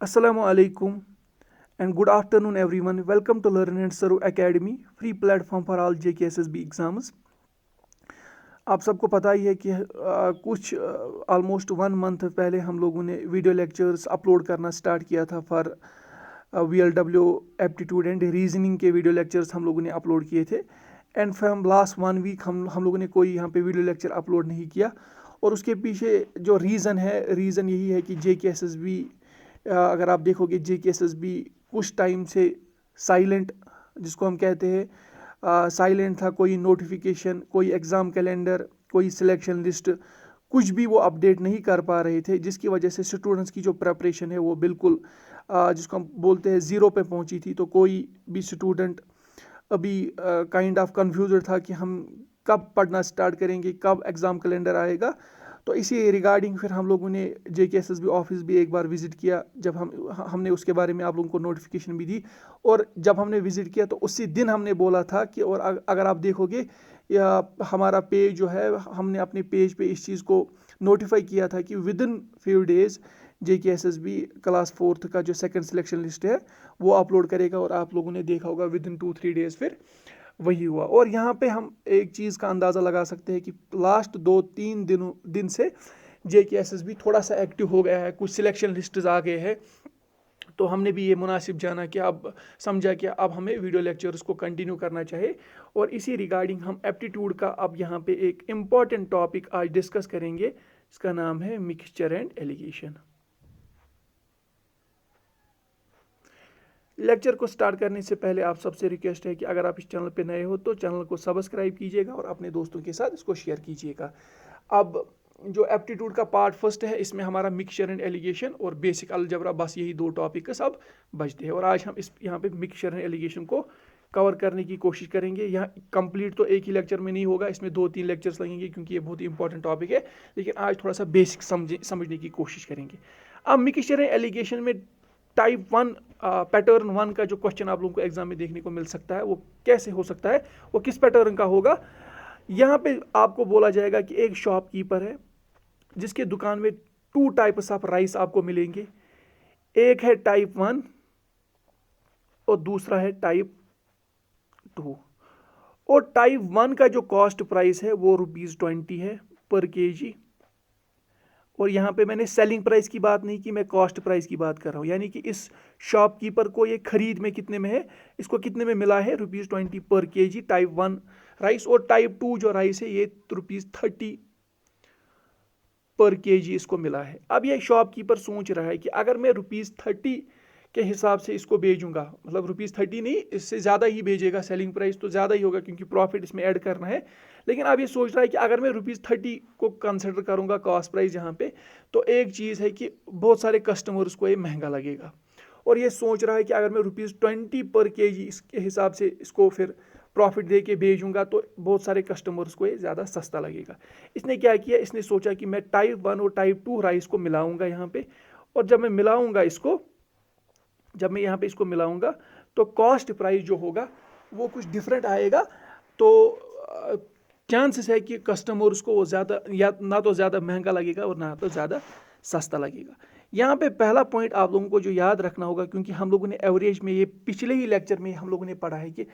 Assalamu alaikum and good afternoon everyone. Welcome to Learn and Serve Academy, free platform for all JKSSB exams. आप सबको पता ही है कि कुछ ऑलमोस्ट 1 मंथ पहले हम लोगों ने वीडियो लेक्चर्स अपलोड करना स्टार्ट किया था for VLW aptitude and reasoning के वीडियो लेक्चर्स हम लोगों ने अपलोड किए थे। एंड फ्रॉम लास्ट 1 वीक हम लोगों ने कोई यहाँ पे वीडियो लेक्चर अपलोड नहीं किया। और उसके पीछे जो रीज़न यही है कि JKSSB अगर आप देखोगे JKSSB कुछ टाइम से साइलेंट, जिसको हम कहते हैं साइलेंट था। कोई नोटिफिकेशन, कोई एग्ज़ाम कैलेंडर, कोई सिलेक्शन लिस्ट, कुछ भी वो अपडेट नहीं कर पा रहे थे, जिसकी वजह से स्टूडेंट्स की जो प्रेपरेशन है वो बिल्कुल जिसको हम बोलते हैं ज़ीरो पे पहुंची थी। तो कोई भी स्टूडेंट अभी काइंड ऑफ कंफ्यूज था कि हम कब पढ़ना स्टार्ट करेंगे, कब एग्ज़ाम कैलेंडर आएगा। तो इसी रिगार्डिंग फिर हम लोगों ने JKSSB ऑफिस भी एक बार विज़िट किया, जब हमने उसके बारे में आप लोगों को नोटिफिकेशन भी दी। और जब हमने विज़िट किया तो उसी दिन हमने बोला था कि और अगर आप देखोगे या हमारा पेज जो है, हमने अपने पेज पे इस चीज़ को नोटिफाई किया था कि with in few days JKSSB class 4th का जो सेकंड सिलेक्शन लिस्ट है वो अपलोड करेगा। और आप लोगों ने देखा होगा विद इन 2-3 डेज़ फिर वही हुआ। और यहाँ पे हम एक चीज़ का अंदाज़ा लगा सकते हैं कि लास्ट 2-3 दिन से JKSSB थोड़ा सा एक्टिव हो गया है, कुछ सिलेक्शन लिस्ट्स आ गए हैं। तो हमने भी ये मुनासिब जाना कि अब समझा कि अब हमें वीडियो लेक्चर्स को कंटिन्यू करना चाहिए। और इसी रिगार्डिंग हम एप्टीट्यूड का अब यहाँ पे एक इम्पॉर्टेंट टॉपिक आज डिस्कस करेंगे। इसका नाम है मिक्सचर एंड एलिगेशन। लेक्चर को स्टार्ट करने से पहले आप सबसे रिक्वेस्ट है कि अगर आप इस चैनल पे नए हो तो चैनल को सब्सक्राइब कीजिएगा और अपने दोस्तों के साथ इसको शेयर कीजिएगा। अब जो एप्टीट्यूड का पार्ट फर्स्ट है, इसमें हमारा मिक्सचर एंड एलिगेशन और बेसिक अलजेब्रा, बस यही 2 टॉपिक्स अब बचते हैं। और आज हम यहाँ पे मिक्सचर एंड एलिगेशन को कवर करने की कोशिश करेंगे। यहाँ कंप्लीट तो एक ही लेक्चर में नहीं होगा, इसमें 2-3 लेक्चर्स लगेंगे क्योंकि ये बहुत ही इंपॉर्टेंट टॉपिक है। लेकिन आज थोड़ा सा बेसिक समझने की कोशिश करेंगे। अब मिक्सचर एंड एलिगेशन में टाइप 1 पैटर्न 1 का जो क्वेश्चन आप लोगों को एग्जाम में देखने को मिल सकता है, वो कैसे हो सकता है, वो किस पैटर्न का होगा। यहाँ पे आपको बोला जाएगा कि एक शॉपकीपर है जिसके दुकान में 2 टाइप्स ऑफ राइस आपको मिलेंगे। एक है टाइप 1 और दूसरा है टाइप 2। और टाइप 1 का जो कॉस्ट प्राइस है वो ₹20 है पर केजी। और यहाँ पे मैंने सेलिंग प्राइस की बात नहीं की, मैं कॉस्ट प्राइस की बात कर रहा हूँ। यानी कि इस शॉपकीपर को ये खरीद में कितने में है, इसको कितने में मिला है, ₹20 पर केजी टाइप 1 राइस। और टाइप 2 जो राइस है ये ₹30 पर केजी इसको मिला है। अब ये शॉपकीपर सोच रहा है कि अगर मैं ₹30 के हिसाब से इसको भेजूंगा, मतलब ₹30 नहीं, इससे ज़्यादा ही भेजेगा, सेलिंग प्राइस तो ज़्यादा ही होगा क्योंकि प्रॉफिट इसमें ऐड करना है। लेकिन अब ये सोच रहा है कि अगर मैं ₹30 को कंसिडर करूंगा कॉस्ट प्राइस यहाँ पे, तो एक चीज़ है कि बहुत सारे कस्टमर्स को ये महंगा लगेगा। और ये सोच रहा है कि अगर मैं ₹20 पर केजी इसके हिसाब से इसको फिर प्रॉफिट दे के भेजूंगा तो बहुत सारे कस्टमर्स को ये ज़्यादा सस्ता लगेगा। इसने क्या किया, इसने सोचा कि मैं टाइप 1 और टाइप 2 राइस को मिलाऊंगा यहाँ पे। और जब मैं मिलाऊंगा इसको, जब मैं यहाँ पे इसको मिलाऊंगा तो कॉस्ट प्राइस जो होगा वो कुछ डिफरेंट आएगा। तो चांसेस है कि कस्टमर्स को वो ज़्यादा, या ना तो ज़्यादा महंगा लगेगा और ना तो ज़्यादा सस्ता लगेगा। यहाँ पे पहला पॉइंट आप लोगों को जो याद रखना होगा, क्योंकि हम लोगों ने एवरेज में, ये पिछले ही लेक्चर में हम लोगों ने पढ़ा है कि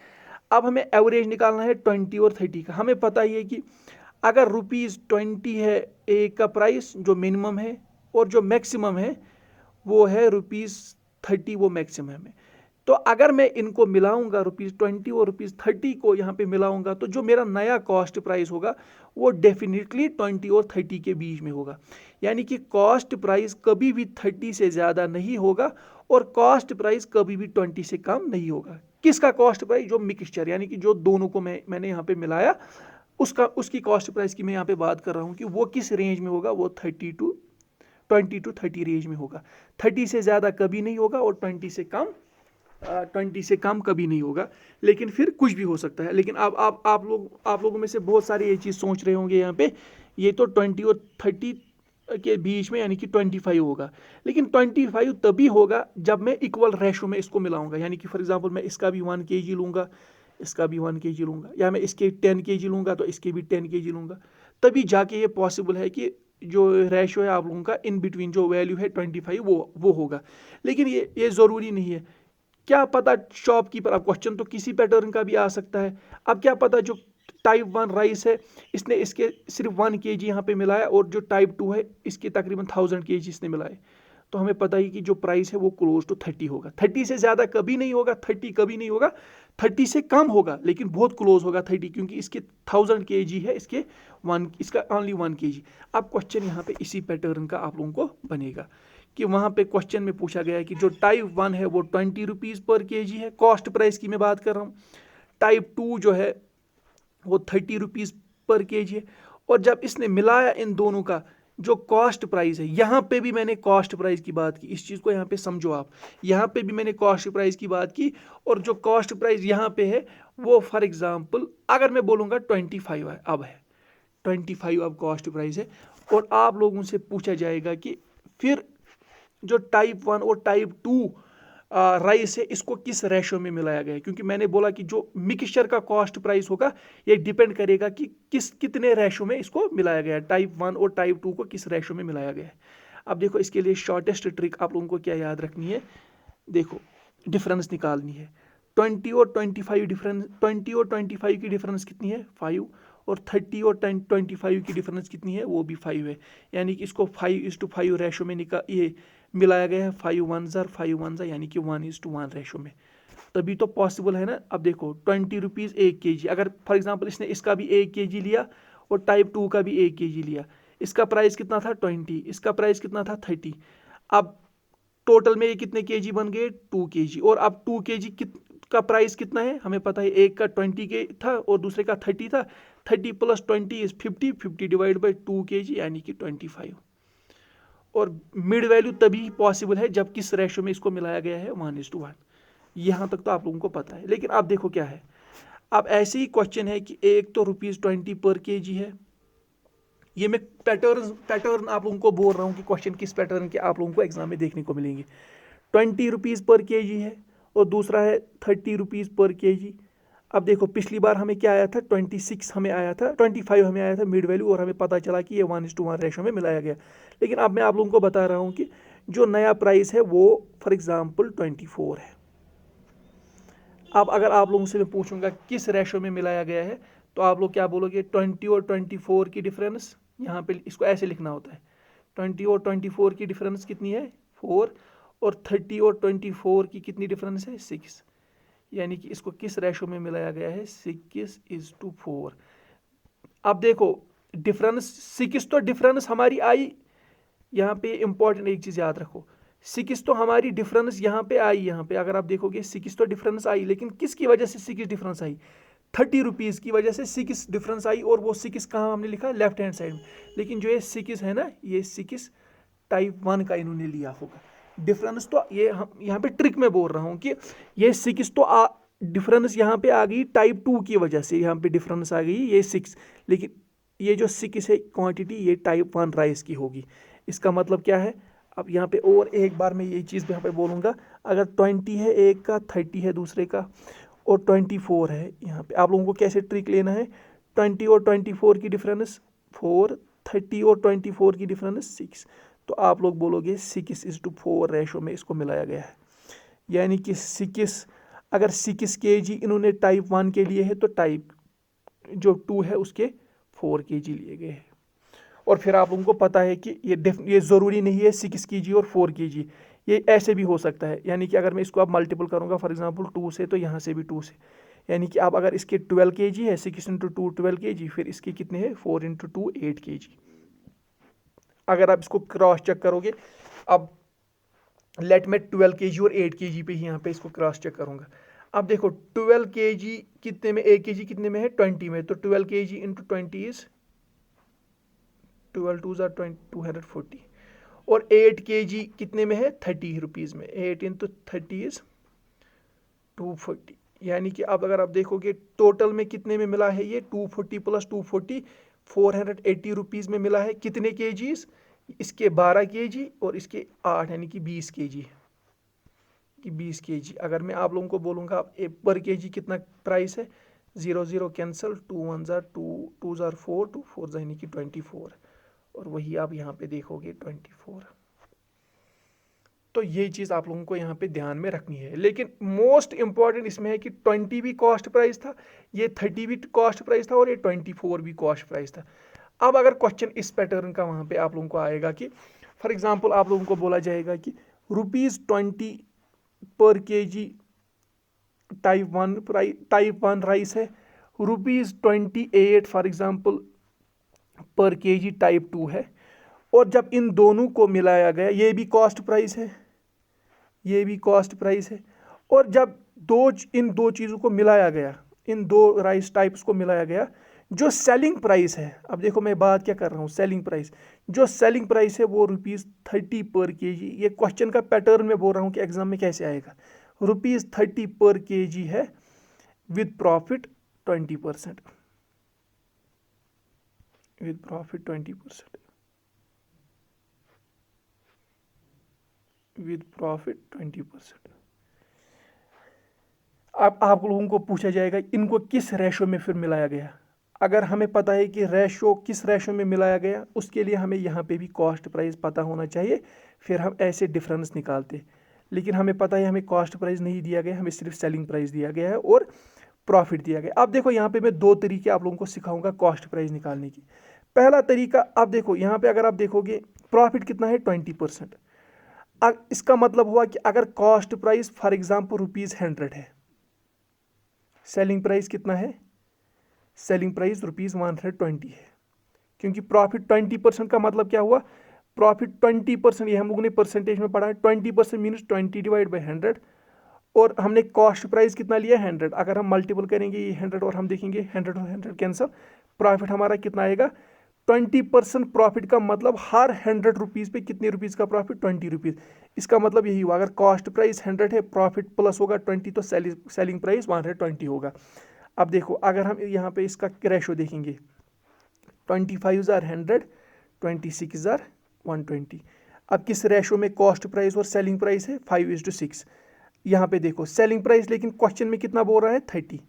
अब हमें एवरेज निकालना है 20 और 30 का। हमें पता ही है कि अगर ₹20 है एक का प्राइस जो मिनिमम है, और जो मैक्सिमम है वो है ₹30, वो मैक्सिमम है। तो अगर मैं इनको मिलाऊंगा, ₹20 और ₹30 को यहाँ पे मिलाऊंगा, तो जो मेरा नया कॉस्ट प्राइस होगा वो डेफिनेटली 20 और 30 के बीच में होगा। यानी कि कॉस्ट प्राइस कभी भी 30 से ज़्यादा नहीं होगा और कॉस्ट प्राइस कभी भी 20 से कम नहीं होगा। किसका कॉस्ट प्राइस, जो मिक्सचर, यानी कि जो दोनों को मैंने यहाँ पे मिलाया, उसकी कॉस्ट प्राइस की मैं यहाँ पे बात कर रहा हूँ कि वो किस रेंज में होगा, वो 20 to 30 रेंज में होगा। 30 से ज़्यादा कभी नहीं होगा और 20 से कम कभी नहीं होगा। लेकिन फिर कुछ भी हो सकता है। लेकिन अब आप लोगों में से बहुत सारे ये चीज़ सोच रहे होंगे यहाँ पे, ये तो 20 और 30 के बीच में यानी कि 25 होगा। लेकिन 25 तभी होगा जब मैं इक्वल रेशो में इसको मिलाऊंगा। यानी कि फॉर एग्जांपल मैं इसका भी 1 kg लूँगा, इसका भी 1 kg लूँगा, या मैं इसके 10 kg लूँगा तो इसके भी 10 kg लूँगा। तभी जाके ये पॉसिबल है कि जो रेशो है आप लोगों का इन बिटवीन जो वैल्यू है 25 वो होगा। लेकिन ये ज़रूरी नहीं है। क्या पता शॉपकीपर, अब क्वेश्चन तो किसी पैटर्न का भी आ सकता है। अब क्या पता जो टाइप 1 राइस है इसने इसके सिर्फ 1 kg यहाँ पे मिलाया और जो टाइप 2 है इसके तकरीबन 1000 kg इसने मिलाए। तो हमें पता ही कि जो प्राइस है वो क्लोज टू 30 होगा। 30 से ज़्यादा कभी नहीं होगा, 30 कभी नहीं होगा, 30 से कम होगा लेकिन बहुत क्लोज होगा 30, क्योंकि इसके 1000 kg है, इसका ओनली 1 kg। अब क्वेश्चन यहाँ पे इसी पैटर्न का आप लोगों को बनेगा कि वहाँ पे क्वेश्चन में पूछा गया है कि जो टाइप 1 है वो 20 रुपीज़ पर kg है, कॉस्ट प्राइस की मैं बात कर रहा हूँ। टाइप 2 जो है वो 30 रुपीज़ पर kg है। और जब इसने मिलाया इन दोनों का जो कॉस्ट प्राइस है, यहाँ पे भी मैंने कॉस्ट प्राइस की बात की, इस चीज़ को यहाँ पे समझो आप, यहाँ पे भी मैंने कॉस्ट प्राइस की बात की। और जो कॉस्ट प्राइस यहाँ पे है वो फॉर एग्जांपल अगर मैं बोलूँगा 25 है, अब है 25 अब कॉस्ट प्राइस है। और आप लोगों से पूछा जाएगा कि फिर जो टाइप 1 और टाइप 2 राइस है इसको किस रेशो में मिलाया गया है, क्योंकि मैंने बोला कि जो मिक्सचर का कॉस्ट प्राइस होगा ये डिपेंड करेगा कि कितने रेशो में इसको मिलाया गया है, टाइप 1 और टाइप 2 को किस रेशो में मिलाया गया है। अब देखो इसके लिए शॉर्टेस्ट ट्रिक आप लोगों को क्या याद रखनी है, देखो डिफरेंस निकालनी है। 20 और 25 डिफरेंस, 20 और 25 की डिफरेंस कितनी है 5, और 30 और 25 की डिफरेंस कितनी है वो भी 5 है। यानी कि इसको 5:5 रेशो में ये मिलाया गया है, 5 1 यानी कि 1:1 रेशो में। तभी तो पॉसिबल है ना। अब देखो 20 रुपीज़ 1 kg, अगर फॉर एग्जांपल इसने इसका भी 1 kg लिया और टाइप 2 का भी 1 kg लिया, इसका प्राइस कितना था 20, इसका प्राइस कितना था 30। अब टोटल में ये कितने kg बन गए 2 kg। और अब 2 kg का प्राइस कितना है हमें पता है, एक का 20 के था और दूसरे का 30 था, 30 + 20 इज 50, 50 डिवाइड बाई 2 kg यानी कि 25। और मिड वैल्यू तभी पॉसिबल है जब किस रेशो में इसको मिलाया गया है 1:1। यहाँ तक तो आप लोगों को पता है। लेकिन अब देखो क्या है, अब ऐसे ही क्वेश्चन है कि एक तो ₹20 पर kg है। ये मैं पैटर्न आप लोगों को बोल रहा हूँ कि क्वेश्चन किस पैटर्न के आप लोगों को एग्जाम में देखने को मिलेंगे। 20 रुपीज़ पर kg है और दूसरा है 30 रुपीज़ पर kg। अब देखो पिछली बार हमें क्या आया था 26 हमें आया था, 25 हमें आया था मिड वैल्यू, और हमें पता चला कि ये 1:1 रेशो में मिलाया गया। लेकिन अब मैं आप लोगों को बता रहा हूँ कि जो नया प्राइस है वो फॉर एग्जांपल 24 है। अब अगर आप लोगों से मैं पूछूंगा किस रेशो में मिलाया गया है, तो आप लोग क्या बोलोगे, 20 और 24 की डिफरेंस, यहाँ पे इसको ऐसे लिखना होता है, 20 और 24 की डिफरेंस कितनी है 4, और 30 और 24 की कितनी डिफरेंस है 6, यानी कि इसको किस रेशो में मिलाया गया है 6:4। अब देखो डिफरेंस 6 तो डिफरेंस हमारी आई, यहाँ पे इंपॉर्टेंट एक चीज़ याद रखो, 6 तो हमारी डिफरेंस यहाँ पे आई, यहाँ पे अगर आप देखोगे 6 तो डिफरेंस आई, लेकिन किसकी वजह से 6 डिफरेंस आई, 30 रुपीज़ की वजह से 6 डिफरेंस आई। और वो 6 कहाँ हमने लिखा लेफ्ट हैंड साइड में, लेकिन जो ये 6 है ना, ये 6 टाइप 1 का इन्होंने लिया होगा। डिफरेंस तो ये हम यहाँ पे ट्रिक में बोल रहा हूँ कि ये 6 तो डिफरेंस यहाँ पे आ गई टाइप 2 की वजह से, यहाँ पे डिफरेंस आ गई ये 6, लेकिन ये जो 6 है क्वांटिटी ये टाइप 1 राइस की होगी। इसका मतलब क्या है, अब यहाँ पे और एक बार मैं ये चीज़ यहाँ पे बोलूँगा, अगर 20 है एक का, 30 है दूसरे का, और 24 है, यहाँ पे आप लोगों को कैसे ट्रिक लेना है, 20 और 24 की डिफरेंस 4, 30 और 24 की डिफरेंस 6, तो आप लोग बोलोगे 6:4 रेशो में इसको मिलाया गया है। यानी कि 6, अगर 6 kg इन्होंने टाइप 1 के लिए है तो टाइप जो 2 है उसके 4 kg लिए गए हैं। और फिर आप लोगों को पता है कि ये ज़रूरी नहीं है 6 kg और 4 kg, ये ऐसे भी हो सकता है। यानी कि अगर मैं इसको अब मल्टीपल करूँगा फॉर एग्जांपल 2 से, तो यहाँ से भी 2 से, यानी कि अब अगर इसके 12 kg है, 6 × 2 12 kg, फिर इसके कितने हैं 4 × 2 8 kg। अगर आप इसको क्रॉस चेक करोगे, अब लेट में 12 kg और 8 kg पे ही यहाँ पे इसको क्रॉस चेक करूँगा। अब देखो 12 kg कितने में, 1 kg कितने में है 20 में, तो 12 kg × 20 इज 12 2 240, और 8 kg कितने में है 30 रुपीज़ में, 8 × 30 इज 240। यानी कि अब अगर आप देखोगे टोटल में कितने में मिला है, ये 240 + 240 480 रुपीज़ में मिला है। कितने kgs, इसके 12 kg और इसके 8 यानी कि 20 kg कि 20 kg। अगर मैं आप लोगों को बोलूँगा पर kg कितना प्राइस है, 0 0 कैंसिल, 2 1 2 2 4 2 4 यानी कि 24, और वही आप यहाँ पे देखोगे 24। तो ये चीज़ आप लोगों को यहाँ पे ध्यान में रखनी है। लेकिन मोस्ट इंपॉर्टेंट इसमें है कि 20 भी कॉस्ट प्राइस था, ये 30 भी कॉस्ट प्राइस था और ये 24 भी कॉस्ट प्राइस था। अब अगर क्वेश्चन इस पैटर्न का वहाँ पे आप लोगों को आएगा कि फॉर एग्जांपल आप लोगों को बोला जाएगा कि ₹20 पर केजी टाइप वन राइस है, ₹28 फॉर एग्जांपल पर केजी टाइप 2 है, और जब इन दोनों को मिलाया गया, ये भी कॉस्ट प्राइस है, ये भी कॉस्ट प्राइस है, और जब इन दो चीज़ों को मिलाया गया, इन दो राइस टाइप्स को मिलाया गया, जो सेलिंग प्राइस है, अब देखो मैं बात क्या कर रहा हूँ, सेलिंग प्राइस, जो सेलिंग प्राइस है वो ₹30 पर केजी, ये क्वेश्चन का पैटर्न में बोल रहा हूँ कि एग्जाम में कैसे आएगा, ₹30 पर केजी है with profit 20%, with profit 20%, with profit 20%। अब आप लोगों को पूछा जाएगा इनको किस रेशो में फिर मिलाया गया। अगर हमें पता है कि रेशो किस रेशो में मिलाया गया, उसके लिए हमें यहाँ पे भी कॉस्ट प्राइस पता होना चाहिए, फिर हम ऐसे डिफरेंस निकालते। लेकिन हमें पता है हमें कॉस्ट प्राइस नहीं दिया गया, हमें सिर्फ सेलिंग प्राइस दिया गया है और प्रॉफिट दिया गया। अब देखो यहाँ पे मैं दो तरीके आप लोगों को सिखाऊंगा कॉस्ट प्राइस निकालने की। पहला तरीका, अब देखो यहाँ पे अगर आप देखोगे प्रॉफिट कितना है 20%। इसका मतलब हुआ कि अगर कॉस्ट प्राइस फॉर एग्जाम्पल ₹100 है, सेलिंग प्राइस कितना है, सेलिंग प्राइस ₹120 है, क्योंकि प्रॉफिट 20% का मतलब क्या हुआ, प्रॉफिट 20%, ये हम लोगों ने परसेंटेज में पढ़ा है, 20% मीन्स 20 डिवाइड बाई 100, और हमने कॉस्ट प्राइस कितना लिया 100, अगर हम मल्टीपल करेंगे ये 100 और हम देखेंगे 100 और 100 कैंसल, प्रॉफिट हमारा कितना आएगा 20%। प्रॉफिट का मतलब हर 100 रुपीज़ पे कितने रुपीज़ का प्रॉफिट, 20 रुपीज़। इसका मतलब यही हुआ, अगर कॉस्ट प्राइस 100 है, प्रॉफिट प्लस होगा 20, तो सेलिंग प्राइस 120 होगा। अब देखो अगर हम यहाँ पे इसका रेशो देखेंगे, 25 आर 100, 26 आर 120। अब किस रेशो में कॉस्ट प्राइस और सेलिंग प्राइस है, 5:6। यहाँ पे देखो सेलिंग प्राइस, लेकिन क्वेश्चन में कितना बोल रहा है 30।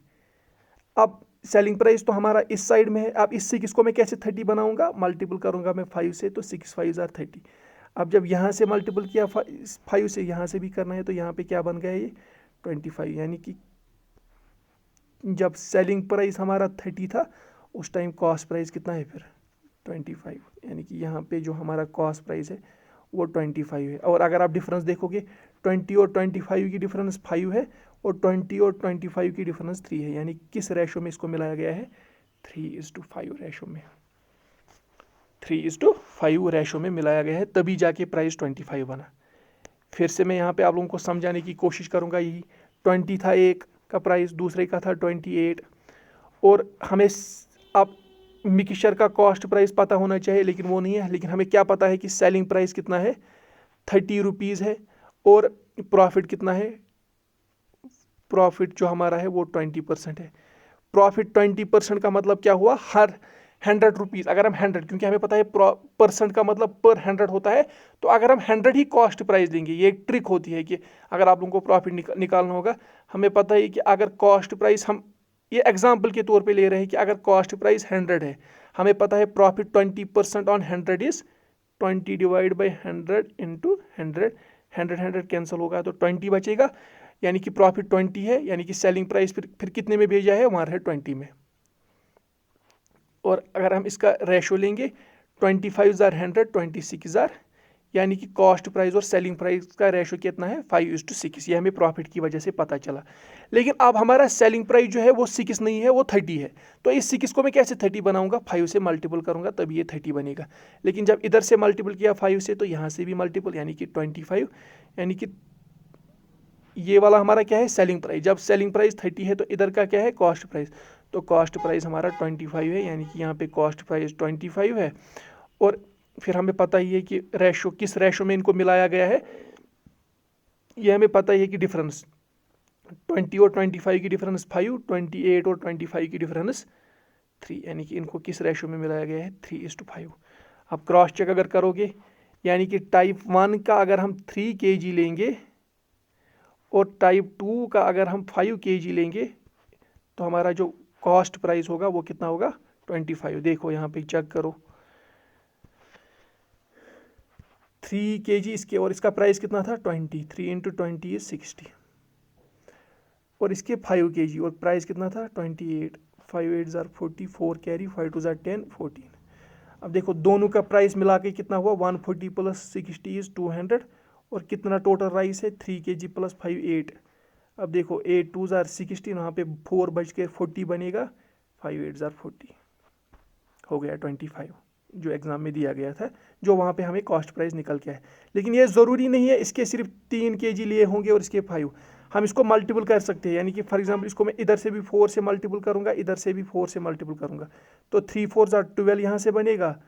अब सेलिंग प्राइस तो हमारा इस साइड में है, अब इस 6 को मैं कैसे 30 बनाऊंगा, मल्टीपल करूंगा मैं 5 से, तो 6 5 आर 30। अब जब यहाँ से मल्टीपल किया 5 से, यहाँ से भी करना है, तो यहाँ पे क्या बन गया ये 25, यानी कि जब सेलिंग प्राइस हमारा 30 था उस टाइम कॉस्ट प्राइस कितना है फिर 25, यानी कि यहाँ पे जो हमारा कॉस्ट प्राइस है वो 25 है। और अगर आप डिफरेंस देखोगे 20 और 25 की डिफरेंस 5 है, और 20 और 25 की डिफरेंस 3 है, यानी किस रेशो में इसको मिलाया गया है, 3:5 रेशो में, 3:5 रेशो में मिलाया गया है, तभी जाके प्राइस 25 बना। फिर से मैं यहाँ पे आप लोगों को समझाने की कोशिश करूँगा। यही 20 था एक का प्राइस, दूसरे का था 28, और हमें अब मिक्सचर का कॉस्ट प्राइस पता होना चाहिए, लेकिन वो नहीं है। लेकिन हमें क्या पता है कि सेलिंग प्राइस कितना है 30 रुपीज़ है, और प्रॉफिट कितना है, प्रॉफिट जो हमारा है वो 20% है। प्रॉफिट 20% का मतलब क्या हुआ, हर 100 रुपीज़, अगर हम 100, क्योंकि हमें पता है परसेंट का मतलब पर 100 होता है, तो अगर हम 100 ही कॉस्ट प्राइस देंगे, ये एक ट्रिक होती है कि अगर आप लोगों को प्रॉफिट निकालना होगा, हमें पता है कि अगर कॉस्ट प्राइस, हम ये एग्जाम्पल के तौर पे ले रहे हैं कि अगर कॉस्ट प्राइस 100 है, हमें पता है profit 20% on 100 is 20 divide by 100 into 100, 100 cancel होगा तो 20 बचेगा, यानी कि प्रॉफिट 20 है, यानी कि सेलिंग प्राइस फिर कितने में भेजा है, हमारा है 20 में। और अगर हम इसका रेशो लेंगे 25 आर 100, 26 आर, यानी कि कॉस्ट प्राइस और सेलिंग प्राइस का रेशो कितना है 5:6। ये हमें प्रॉफिट की वजह से पता चला। लेकिन अब हमारा सेलिंग प्राइस जो है वो 6 नहीं है, वो 30 है, तो इस 6 को मैं कैसे 30 बनाऊंगा, 5 से मल्टीपल करूंगा तभी ये 30 बनेगा। लेकिन जब इधर से मल्टीपल किया 5 से, तो यहाँ से भी मल्टीपल, यानी कि 25, यानी कि ये वाला हमारा क्या है सेलिंग प्राइस। जब सेलिंग प्राइस 30 है तो इधर का क्या है कॉस्ट प्राइस, तो कॉस्ट प्राइस हमारा 25 है, यानी कि यहाँ पे कॉस्ट प्राइस 25 है। और फिर हमें पता ही है कि रेशो किस रेशो में इनको मिलाया गया है, ये हमें पता ही है कि डिफरेंस 20 और 25 की डिफरेंस 5, 28 और 25 की डिफरेंस 3, यानी कि इनको किस रेशो में मिलाया गया है 3:5। अब क्रॉस चेक अगर करोगे, यानी कि टाइप 1 का अगर हम 3 kg लेंगे और टाइप 2 का अगर हम 5 kg लेंगे, तो हमारा जो कॉस्ट प्राइस होगा वो कितना होगा 25। देखो यहाँ पे चेक करो, 3 kg इसके, और इसका प्राइस कितना था 20, 3 × 20 इज 60, और इसके 5 kg और प्राइस कितना था 28, 5 8 ज़ार 40, 4 कैरी, 5 2 ज़ार 10, 14। अब देखो दोनों का प्राइस मिला के कितना हुआ, 140 + 60 इज 200, और कितना टोटल राइस है 3 kg + 5 8। अब देखो 8 2 ज़ार 16, वहाँ पे 4 बच के 40 बनेगा, 5 8 ज़ार 40 हो गया 25, जो एग्ज़ाम में दिया गया था, जो वहाँ पे हमें कॉस्ट प्राइस निकल के है। लेकिन ये ज़रूरी नहीं है इसके सिर्फ 3 kg लिए होंगे और इसके 5, हम इसको मल्टीपल कर सकते हैं, यानी कि फॉर एग्जांपल इसको मैं इधर से भी 4 से मल्टीपल करूँगा, इधर से भी 4 से मल्टीपल करूँगा, तो 3 4 ज़ार 12 यहाँ से बनेगा,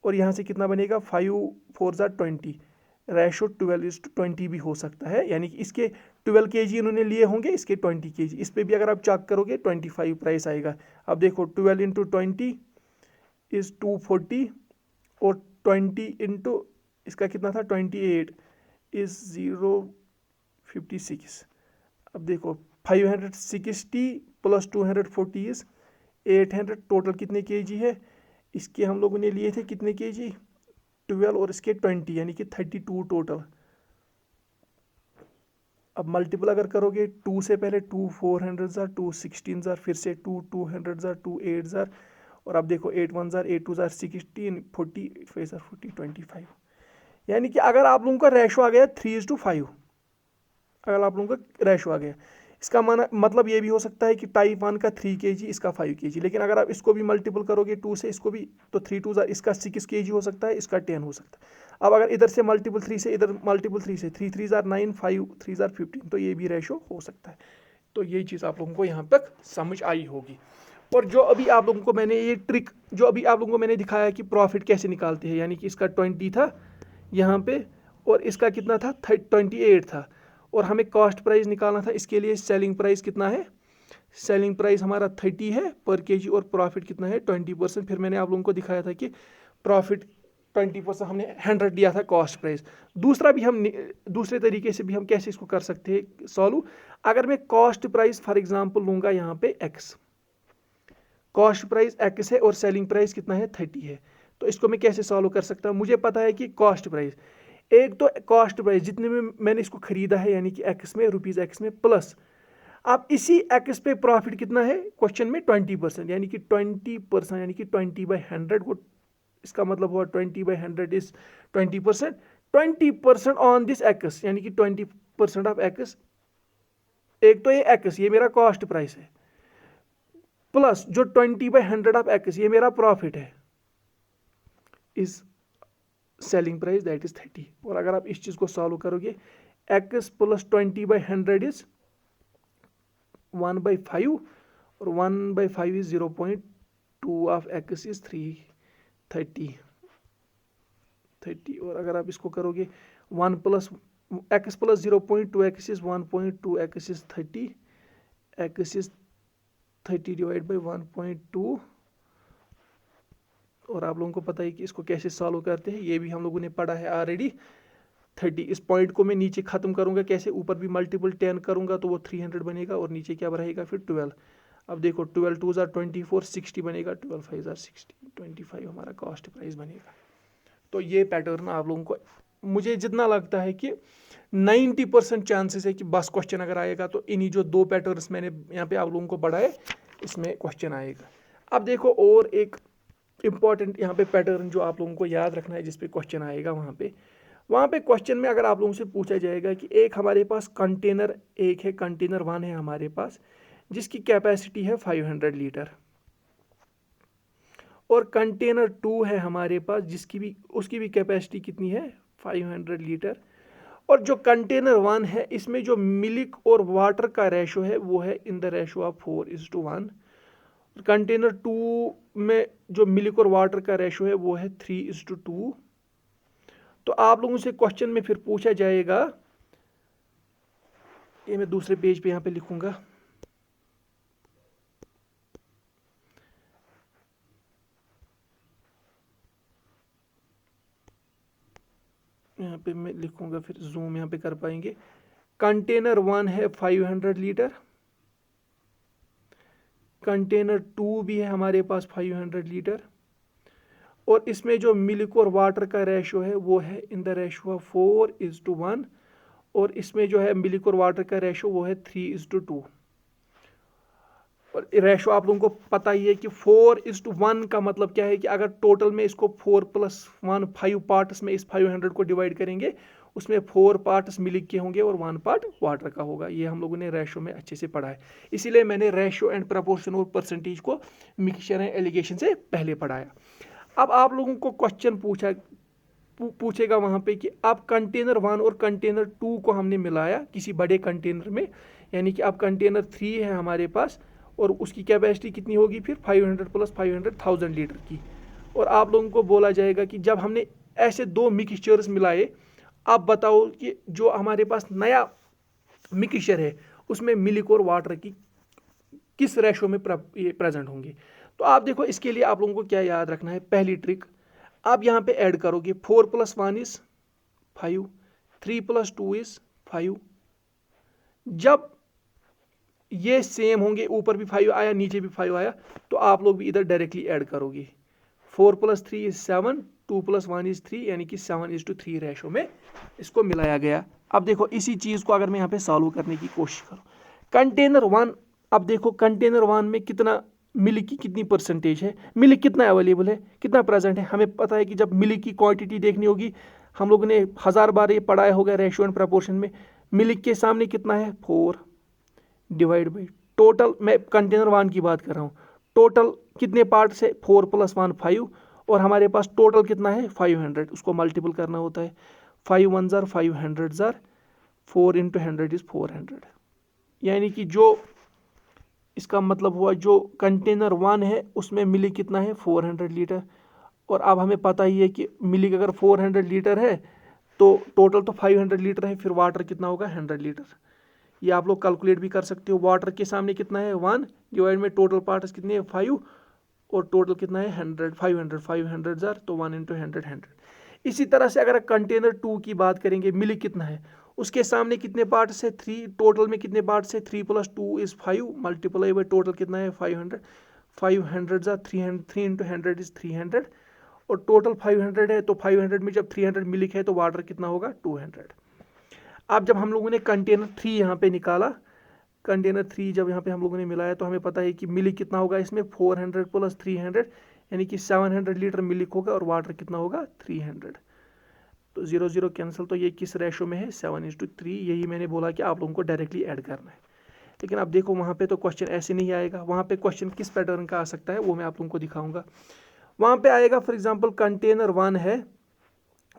और यहाँ से कितना बनेगा 5 4 ज़ार 20, रेशो 12:20 भी हो सकता है, यानी कि इसके 12 kg इन्होंने लिए होंगे, इसके 20 kg। इस पर भी अगर आप चेक करोगे 25 प्राइस आएगा। अब देखो 12 × 20 इज़ 240, और 20 × इसका कितना था 28 इज़ 056। अब देखो 560 + 240 इज़ 800, टोटल कितने kg है, इसके हम लोगों ने लिए थे कितने kg 12, और इसके 20, यानी कि 32 टोटल। अब मल्टीपल अगर करोगे 2 से पहले 2 400 ज़ार, 2 16 ज़ार, फिर से 2 200 ज़ार, 2 8 ज़ार, और अब देखो 8 1 ज़ार, 8 2 ज़ार 16, 40 5 ज़ार 40, 25। यानी कि अगर आप लोगों का रेशो आ गया 3:5, अगर आप लोगों का रेशो आ गया, इसका मतलब ये भी हो सकता है कि टाइप 1 का 3 kg, इसका 5 kg। लेकिन अगर आप इसको भी मल्टीपल करोगे 2 से, इसको भी, तो 3 2 ज़ार इसका 6 kg हो सकता है, इसका 10 हो सकता है। अब अगर इधर से मल्टीपल 3 से, इधर मल्टीपल 3 से, 3 3 ज़ार 9, 5 3 ज़ार 15, तो ये भी रेशो हो सकता है। तो ये चीज़ आप लोगों को यहाँ तक समझ आई होगी। और जो अभी आप लोगों को मैंने ये ट्रिक, जो अभी आप लोगों को मैंने दिखाया कि प्रॉफिट कैसे निकालते हैं, यानी कि इसका 20 था यहाँ पे, और इसका कितना था 28 था, और हमें कॉस्ट प्राइस निकालना था। इसके लिए सेलिंग प्राइस कितना है, सेलिंग प्राइस हमारा 30 है पर kg, और प्रॉफिट कितना है 20%। फिर मैंने आप लोगों को दिखाया था कि प्रॉफिट 20% हमने 100 लिया था कॉस्ट प्राइस। दूसरा भी हम दूसरे तरीके से भी हम कैसे इसको कर सकते हैं सॉल्व। अगर मैं कॉस्ट प्राइस फॉर एग्जांपल लूँगा यहाँ पे x, कॉस्ट प्राइस x है और सेलिंग प्राइस कितना है 30 है, तो इसको मैं कैसे सॉल्व कर सकता हूँ। मुझे पता है कि कॉस्ट प्राइस, एक तो कॉस्ट प्राइस जितने में मैंने इसको खरीदा है, यानी कि x में, रुपीज़ x में, प्लस अब इसी x पे प्रॉफिट कितना है क्वेश्चन में 20%, यानी कि 20%, यानी कि 20/100 को, इसका मतलब हुआ 20/100 इज 20%, 20% ऑन दिस x, यानी कि 20% ऑफ x। एक तो ये x, ये मेरा कॉस्ट प्राइस है, प्लस जो 20/100 ऑफ x, ये मेरा प्रॉफिट है, is selling price that is 30। और अगर आप इस चीज को सॉल्व करोगे, x + 20/100 इज 1/5, और 1/5 इज 0.2 ऑफ x इज 30, और अगर आप इसको करोगे 1 + x + 0.2x is 1.2, x is 30, x is 30 divide by 1.2। और आप लोगों को पता है कि इसको कैसे सॉल्व करते हैं, ये भी हम लोगों ने पढ़ा है ऑलरेडी। 30, इस पॉइंट को मैं नीचे खत्म करूंगा कैसे, ऊपर भी मल्टीपल 10 करूंगा तो वो 300 बनेगा, और नीचे क्या रहेगा फिर 12। अब देखो 12 2 ज़ार 24, 60 बनेगा, 12 5 ज़ार 60, 25 हमारा कॉस्ट प्राइस बनेगा। तो ये पैटर्न आप लोगों को, मुझे जितना लगता है कि 90% चांसेस है कि बस क्वेश्चन अगर आएगा तो इन्हीं जो 2 पैटर्न्स मैंने यहाँ पे आप लोगों को पढ़ाए, इसमें क्वेश्चन आएगा। अब देखो और एक इम्पॉर्टेंट यहाँ पे पैटर्न जो आप लोगों को याद रखना है, जिसपे क्वेश्चन आएगा, वहाँ पे क्वेश्चन में अगर आप लोगों से पूछा जाएगा कि एक हमारे पास कंटेनर, एक है कंटेनर 1 है हमारे पास, जिसकी कैपेसिटी है 500 लीटर, और कंटेनर 2 है हमारे पास, उसकी भी कैपेसिटी कितनी है 500 लीटर। और जो कंटेनर 1 है, इसमें जो मिल्क और वाटर का रेशो है वो है in the ratio of 4:1। Container 2 में जो मिल्क और वाटर का रेशो है वो है 3:2। तो आप लोगों से क्वेश्चन में फिर पूछा जाएगा, ये मैं दूसरे पेज पे यहाँ पे लिखूंगा, यहाँ पे मैं लिखूंगा, फिर जूम यहाँ पे कर पाएंगे। कंटेनर 1 है 500 लीटर, कंटेनर 2 भी है हमारे पास 500 लीटर, और इसमें जो मिल्क और वाटर का रेशो है वो है इन द रेशो ऑफ 4:1, और इसमें जो है मिल्क और वाटर का रेशो वो है 3:2। और रेशो आप लोगों को पता ही है कि 4:1 का मतलब क्या है कि अगर टोटल में इसको 4+1 5 पार्ट्स में इस 500 को डिवाइड करेंगे, उसमें 4 पार्ट्स मिल्क के होंगे और 1 पार्ट वाटर का होगा। ये हम लोगों ने रेशो में अच्छे से पढ़ा है, इसीलिए मैंने रेशो एंड प्रपोर्शन और परसेंटेज को मिक्सचर एंड एलिगेशन से पहले पढ़ाया। अब आप लोगों को क्वेश्चन पूछेगा वहाँ पे कि अब कंटेनर 1 और कंटेनर 2 को हमने मिलाया किसी बड़े कंटेनर में, यानी कि अब कंटेनर 3 है हमारे पास और उसकी कैपेसिटी कितनी होगी फिर 500 + 500,000 लीटर की। और आप लोगों को बोला जाएगा कि जब हमने ऐसे दो मिक्सचर्स मिलाए, आप बताओ कि जो हमारे पास नया मिक्सचर है उसमें मिल्क और वाटर की किस रेशो में प्रेजेंट होंगे। तो आप देखो, इसके लिए आप लोगों को क्या याद रखना है। पहली ट्रिक, आप यहाँ पे ऐड करोगे 4 + 1 = 5, 3 + 2 = 5। जब ये सेम होंगे, ऊपर भी 5 आया नीचे भी 5 आया, तो आप लोग भी इधर डायरेक्टली ऐड करोगे। 4 + 3 = 7, 2 + 1 = 3, यानी कि 7:3 रेशो में इसको मिलाया गया। अब देखो इसी चीज़ को अगर मैं यहाँ पे सॉल्व करने की कोशिश करूँ, कंटेनर 1, अब देखो कंटेनर 1 में कितना मिल्क की कितनी परसेंटेज है, मिल्क कितना अवेलेबल है, कितना प्रेजेंट है। हमें पता है कि जब मिल्क की क्वांटिटी देखनी होगी, हम लोगों ने 1000 बार ये पढ़ाया होगा रेशियो एंड प्रपोर्शन में। मिल्क के सामने कितना है 4 डिवाइड बाई टोटल, मैं कंटेनर 1 की बात कर रहा हूँ, टोटल कितने पार्ट से 4 + 1 5, और हमारे पास टोटल कितना है 500, उसको मल्टीपल करना होता है। 5 1 जार 5 100 जार 4 × 100 = 400, यानी कि जो इसका मतलब हुआ जो कंटेनर 1 है उसमें मिल्क कितना है 400 लीटर। और अब हमें पता ही है कि मिल्क अगर 400 लीटर है तो टोटल तो 500 लीटर है, फिर वाटर कितना होगा 100 लीटर। ये आप लोग कैलकुलेट भी कर सकते हो। वाटर के सामने कितना है 1 डिवाइड में टोटल पार्ट्स कितने हैं 5, और टोटल कितना है 100, 500 जार तो 1 × 100 100। इसी तरह से अगर कंटेनर 2 की बात करेंगे, मिल्क कितना है, उसके सामने कितने पार्ट्स है 3, टोटल में कितने पार्ट्स है 3 + 2 = 5 मल्टीप्लाई बाई टोटल कितना है 500, 500 जार 300, 3 × 100 = 300, और टोटल 500 है तो 500 में जब 300 मिल्क है तो वाटर कितना होगा 200। अब जब हम लोगों ने कंटेनर 3 यहाँ पे निकाला, कंटेनर 3 जब यहाँ पे हम लोगों ने मिलाया तो हमें पता है कि मिल्क कितना होगा इसमें 400 + 300, यानी कि 700 लीटर मिल्क होगा, और वाटर कितना होगा 300। तो 0 0 कैंसिल, तो ये किस रेशो में है 7:3। यही मैंने बोला कि आप लोगों को डायरेक्टली ऐड करना है। लेकिन अब देखो वहाँ पे तो क्वेश्चन ऐसे नहीं आएगा, वहाँ पे क्वेश्चन किस पैटर्न का आ सकता है वो मैं आप लोगों को दिखाऊंगा। वहाँ पे आएगा फॉर एग्जांपल कंटेनर 1 है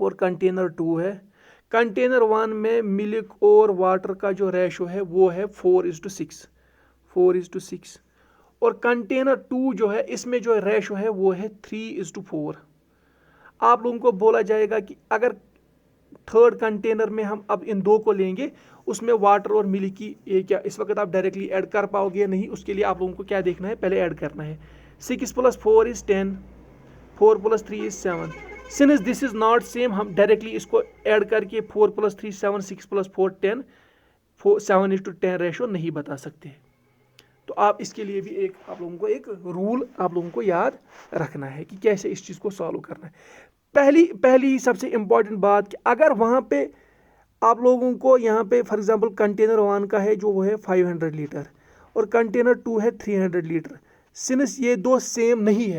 और कंटेनर 2 है। कंटेनर 1 में मिल्क और वाटर का जो रेशो है वो है 4:6, 4:6, और कंटेनर 2 जो है इसमें जो रेशो है वो है 3:4। आप लोगों को बोला जाएगा कि अगर थर्ड कंटेनर में हम अब इन दो को लेंगे, उसमें वाटर और मिल्क की ये क्या इस वक्त आप डायरेक्टली ऐड कर पाओगे या नहीं, उसके लिए आप लोगों को क्या देखना है, पहले ऐड करना है। 6 + 4 = 10, 4 + 3 = 7। Since this is not same, हम डायरेक्टली इसको ऐड करके 4 + 3 7, 6 + 4 10, 7:10 रेशो नहीं बता सकते। तो आप इसके लिए भी आप लोगों को एक रूल आप लोगों को याद रखना है कि कैसे इस चीज़ को सॉल्व करना है। पहली सबसे इंपॉर्टेंट बात कि अगर वहाँ पे आप लोगों को यहाँ पे फॉर एग्जांपल कंटेनर 1 का है जो वो है 500 लीटर और कंटेनर 2 है 300 लीटर, सिंस ये दो सेम नहीं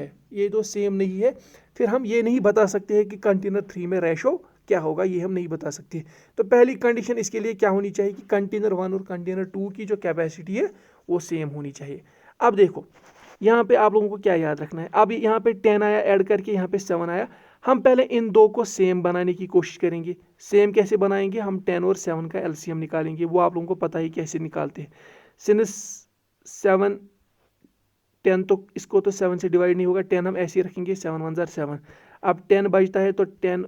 है, फिर हम ये नहीं बता सकते हैं कि कंटेनर 3 में रेशो क्या होगा, ये हम नहीं बता सकते। तो पहली कंडीशन इसके लिए क्या होनी चाहिए कि कंटेनर 1 और कंटेनर 2 की जो कैपेसिटी है वो सेम होनी चाहिए। अब देखो यहाँ पे आप लोगों को क्या याद रखना है, अब यहाँ पे 10 आया ऐड करके यहाँ पे 7 आया, हम पहले इन दो को सेम बनाने की कोशिश करेंगे। सेम कैसे बनाएंगे, हम 10 और 7 का एलसीएम निकालेंगे, वो आप लोगों को पता ही कैसे निकालते हैं। सिंस 7 10 तो इसको तो 7 से डिवाइड नहीं होगा, 10 हम ऐसे ही रखेंगे, 7 1 जार 7। अब 10 बचता है तो 10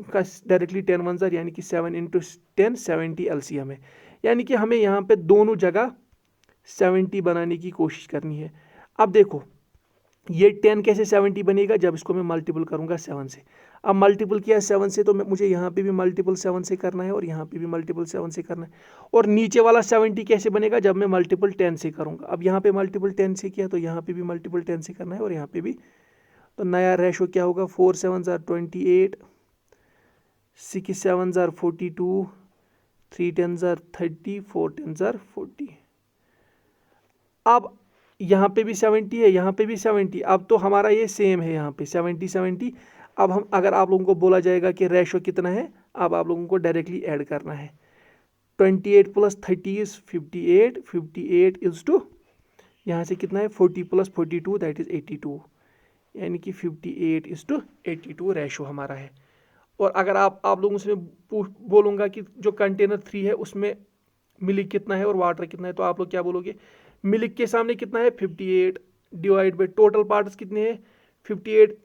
का डायरेक्टली 10 1 जार यानी कि 7 × 10 70 एलसीएम है, यानी कि हमें यहाँ पे दोनों जगह 70 बनाने की कोशिश करनी है। अब देखो ये 10 कैसे 70 बनेगा, जब इसको मैं मल्टीपल करूंगा 7 से। अब मल्टीपल किया 7 से तो मुझे यहाँ पे भी मल्टीपल 7 से करना है और यहाँ पे भी मल्टीपल 7 से करना है, और नीचे वाला 70 कैसे बनेगा, जब मैं मल्टीपल 10 से करूँगा। अब यहाँ पे मल्टीपल 10 से किया तो यहाँ पे भी मल्टीपल 10 से करना है और यहाँ पे भी। तो नया रेशो क्या होगा, 4 7 28, 6 7 42, 3 10 30, 4 10 40। अब यहाँ पे भी 70 है, यहाँ पे भी 70। अब तो हमारा ये सेम है, यहाँ पे 70 70। अब हम अगर आप लोगों को बोला जाएगा कि रेशो कितना है, अब आप लोगों को डायरेक्टली ऐड करना है। 28 + 30 इज 58, 58 इज टू यहाँ से कितना है 40 + 42 दैट इज 82, यानी कि 58 इज टू 82 रेशो हमारा है। और अगर आप लोगों से बोलूँगा कि जो कंटेनर 3 है उसमें मिल्क कितना है और वाटर कितना है, तो आप लोग क्या बोलोगे, मिल्क के सामने कितना है 58 डिवाइड बाई टोटल पार्ट्स कितने हैं 58।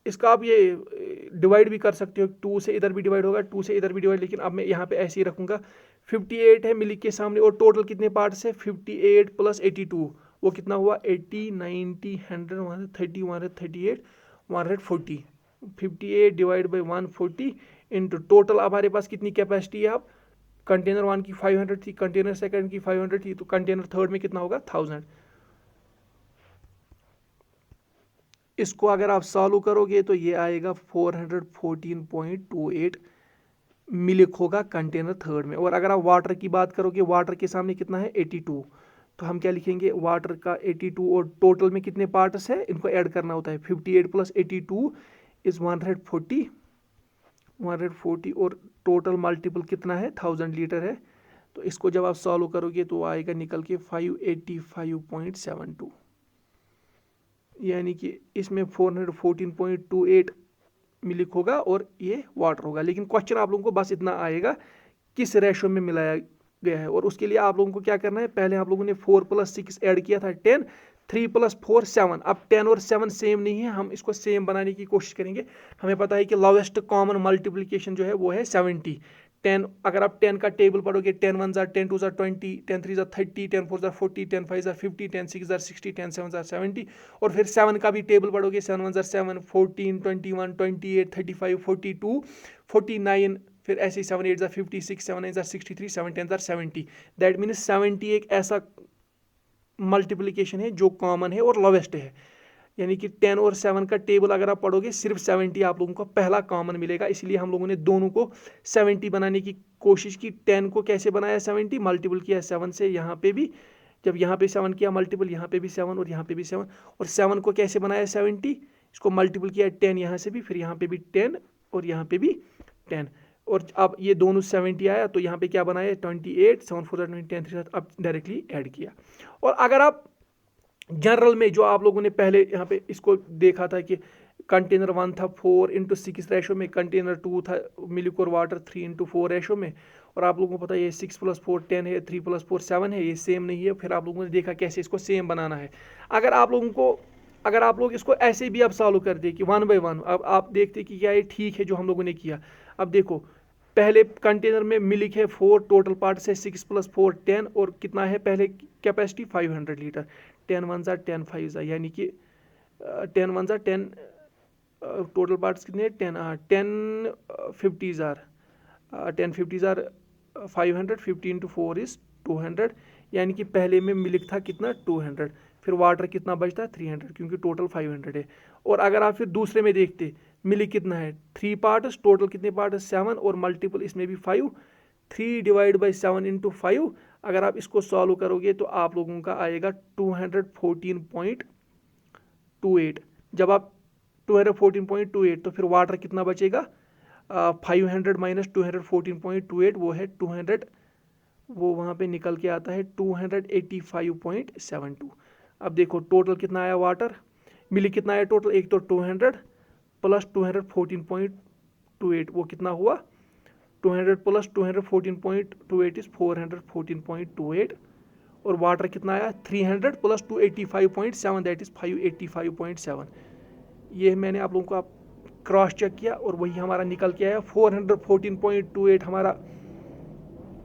इसका आप ये डिवाइड भी कर सकते हो, 2 से इधर भी डिवाइड होगा, 2 से इधर भी डिवाइड, लेकिन अब मैं यहाँ पे ऐसे ही रखूँगा। 58 है मिल्क के सामने और टोटल कितने पार्ट्स है 58 + 82, वो कितना हुआ 80 90 100 130 138 140। 58 डिवाइड बाई 140 इंटू टोटल हमारे पास कितनी कैपेसिटी है। अब कंटेनर 1 की 500 थी, कंटेनर सेकंड की 500 थी, तो कंटेनर थर्ड में कितना होगा 1000। इसको अगर आप सॉल्व करोगे तो ये आएगा 414.28 मिल्क होगा कंटेनर थर्ड में। और अगर आप वाटर की बात करोगे, वाटर के सामने कितना है 82, तो हम क्या लिखेंगे, वाटर का 82 और टोटल में कितने पार्ट्स है इनको ऐड करना होता है। 58 + 82 इज 140 और टोटल मल्टीपल कितना है 1000 लीटर है। तो इसको जब आप सॉल्व करोगे तो आएगा निकल के 585.72, यानी कि इसमें 414.28 मिल्क होगा और ये वाटर होगा। लेकिन क्वेश्चन आप लोगों को बस इतना आएगा किस रेशो में मिलाया गया है, और उसके लिए आप लोगों को क्या करना है, पहले आप लोगों ने 4 + 6 ऐड किया था 10, 3 + 4 7। अब 10 और 7 सेम नहीं है, हम इसको सेम बनाने की कोशिश करेंगे। हमें पता है कि लोवेस्ट कॉमन मल्टीप्लिकेशन जो है वो है 70। 10 अगर आप 10 का टेबल पढ़ोगे, 10 1 10 2 20, 10 3 30, 10 4 40, 10 5 50, 10 6 60, 10 7 70। और फिर 7 का भी टेबल पढ़ोगे, 7 1 7 14 21 28 35 42 49, फिर ऐसे 7 8 56, 7 9 63, 7 10 70। दैट मीन्स 70 एक ऐसा मल्टीप्लिकेशन है जो कॉमन है और लोवेस्ट है। यानी कि 10 और 7 का टेबल अगर आप पढ़ोगे सिर्फ 70 आप लोगों को पहला कॉमन मिलेगा, इसलिए हम लोगों ने दोनों को 70 बनाने की कोशिश की। 10 को कैसे बनाया 70, मल्टीपल किया 7 से, यहाँ पे भी जब यहाँ पे 7 किया मल्टीपल, यहाँ पे भी 7 और यहाँ पे भी 7, और 7 को कैसे बनाया 70, इसको मल्टीपल किया 10 यहाँ से भी, फिर यहाँ पे भी 10 और यहाँ पे भी 10, और अब ये दोनों 70 आया तो यहाँ पे क्या बनाया 28, 7 4 20, 10 3 अब डायरेक्टली ऐड किया। और अगर आप जनरल में जो आप लोगों ने पहले यहाँ पे इसको देखा था कि कंटेनर 1 था 4 × 6 रेशो में, कंटेनर 2 था मिल्क और वाटर 3 × 4 रेशो में, और आप लोगों को पता है ये 6 + 4 10 है, 3 + 4 7 है, ये सेम नहीं है। फिर आप लोगों ने देखा कैसे इसको सेम बनाना है। अगर आप लोग इसको ऐसे भी आप सॉल्व कर दे कि 1 बाई 1, अब आप देखते कि क्या ये ठीक है जो हम लोगों ने किया। अब देखो पहले कंटेनर में मिल्क है 4, टोटल पार्ट्स है 6 + 4 10, और कितना है पहले कैपेसिटी 500 लीटर। 10 1 10 5, यानी कि 10 1 10, टोटल पार्ट्स कितने 10 10 50 10 50 500, 50 × 4 इज 200, यानी कि पहले में मिल्क था कितना 200, फिर वाटर कितना बचता है 300, क्योंकि टोटल 500 है। और अगर आप फिर दूसरे में देखते मिल्क कितना है 3 पार्ट्स, टोटल कितने पार्ट्स 7, और मल्टीपल इसमें भी 5, 3 डिवाइड बाई 7 × 5। अगर आप इसको सॉल्व करोगे तो आप लोगों का आएगा 214.28। जब आप 214.28, तो फिर वाटर कितना बचेगा 500 - 214.28, वो है 200, वो वहाँ पे निकल के आता है 285.72। अब देखो टोटल कितना आया वाटर, मिल्क कितना आया टोटल, एक तो 200 + 214.28, वो कितना हुआ 200 + 214.28 इज 414.28, और वाटर कितना आया 300 + 285.7 दैट इज 585.7। ये मैंने आप लोगों को क्रॉस चेक किया और वही हमारा निकल के आया 414.28 हमारा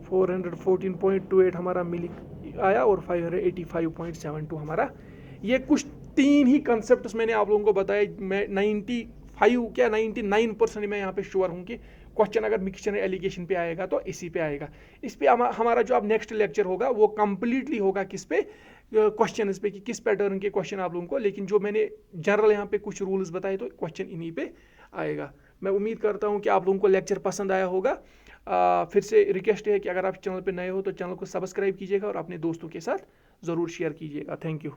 414.28 हमारा मिल्क आया, और 585.72 हमारा। ये कुछ 3 ही कंसेप्ट मैंने आप लोगों को बताए। मैं 95 क्या 99% मैं यहाँ पे श्योर हूँ कि क्वेश्चन अगर मिक्सचर एलिगेशन पे आएगा तो इसी पे आएगा। इस पे हमारा जो अब नेक्स्ट लेक्चर होगा वो कंप्लीटली होगा किस पे, क्वेश्चन पे, कि किस पैटर्न के क्वेश्चन आप लोगों को, लेकिन जो मैंने जनरल यहाँ पे कुछ रूल्स बताए तो क्वेश्चन इन्हीं पे आएगा। मैं उम्मीद करता हूँ कि आप लोगों को लेक्चर पसंद आया होगा। फिर से रिक्वेस्ट है कि अगर आप चैनल पे नए हो तो चैनल को सब्सक्राइब कीजिएगा और अपने दोस्तों के साथ ज़रूर शेयर कीजिएगा। Thank you.